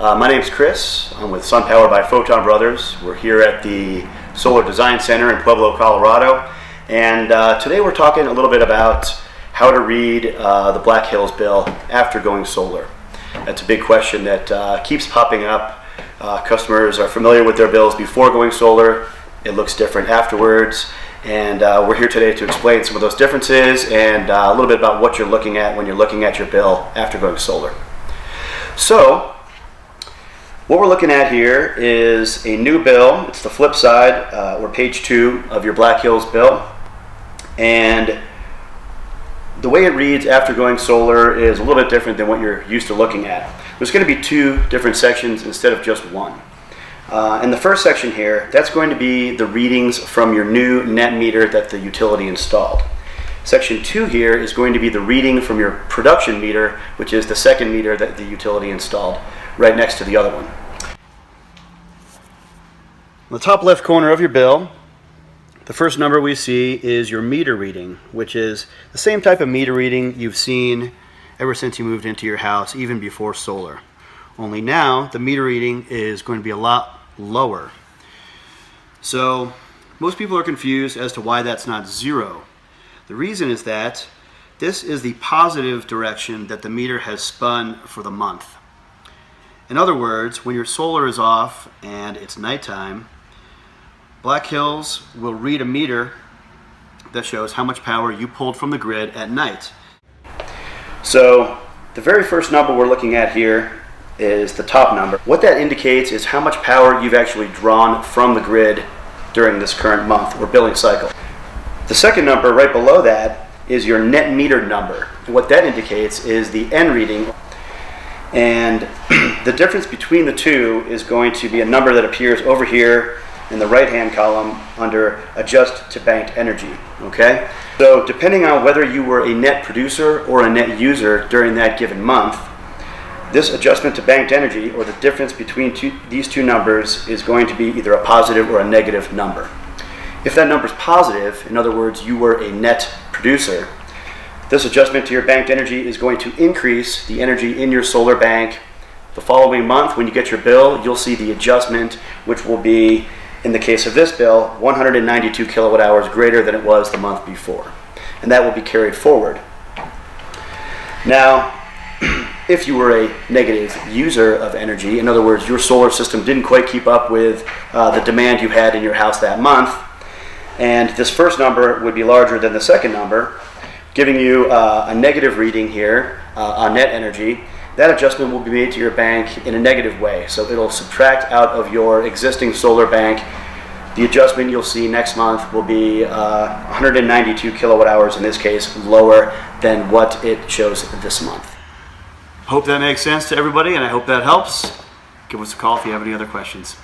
My name's Chris. I'm with SunPower by Photon Brothers. We're here at the Solar Design Center in Pueblo, Colorado. And today we're talking a little bit about how to read the Black Hills bill after going solar. That's a big question that keeps popping up. Customers are familiar with their bills before going solar. It looks different afterwards. And we're here today to explain some of those differences and a little bit about what you're looking at when you're looking at your bill after going solar. So, what we're looking at here is a new bill. It's the flip side, or page 2 of your Black Hills bill. And the way it reads after going solar is a little bit different than what you're used to looking at. There's going to be 2 different sections instead of just one. In the first section here, that's going to be the readings from your new net meter that the utility installed. Section 2 here is going to be the reading from your production meter, which is the second meter that the utility installed right next to the other one. On the top left corner of your bill, the first number we see is your meter reading, which is the same type of meter reading you've seen ever since you moved into your house, even before solar. Only now, the meter reading is going to be a lot lower. So, most people are confused as to why that's not 0. The reason is that this is the positive direction that the meter has spun for the month. In other words, when your solar is off and it's nighttime, Black Hills will read a meter that shows how much power you pulled from the grid at night. So the very first number we're looking at here is the top number. What that indicates is how much power you've actually drawn from the grid during this current month or billing cycle. The second number right below that is your net meter number. And what that indicates is the N reading. And the difference between the two is going to be a number that appears over here in the right-hand column under Adjust to Banked Energy, okay? So depending on whether you were a net producer or a net user during that given month, this adjustment to banked energy, or the difference between these two numbers, is going to be either a positive or a negative number. If that number is positive, in other words, you were a net producer, this adjustment to your banked energy is going to increase the energy in your solar bank. The following month, when you get your bill, you'll see the adjustment, which will be, in the case of this bill, 192 kilowatt hours greater than it was the month before. And that will be carried forward. Now, if you were a negative user of energy, in other words, your solar system didn't quite keep up with the demand you had in your house that month, and this first number would be larger than the second number, giving you a negative reading here on net energy, that adjustment will be made to your bank in a negative way. So it'll subtract out of your existing solar bank. The adjustment you'll see next month will be 192 kilowatt hours, in this case, lower than what it shows this month. Hope that makes sense to everybody, and I hope that helps. Give us a call if you have any other questions.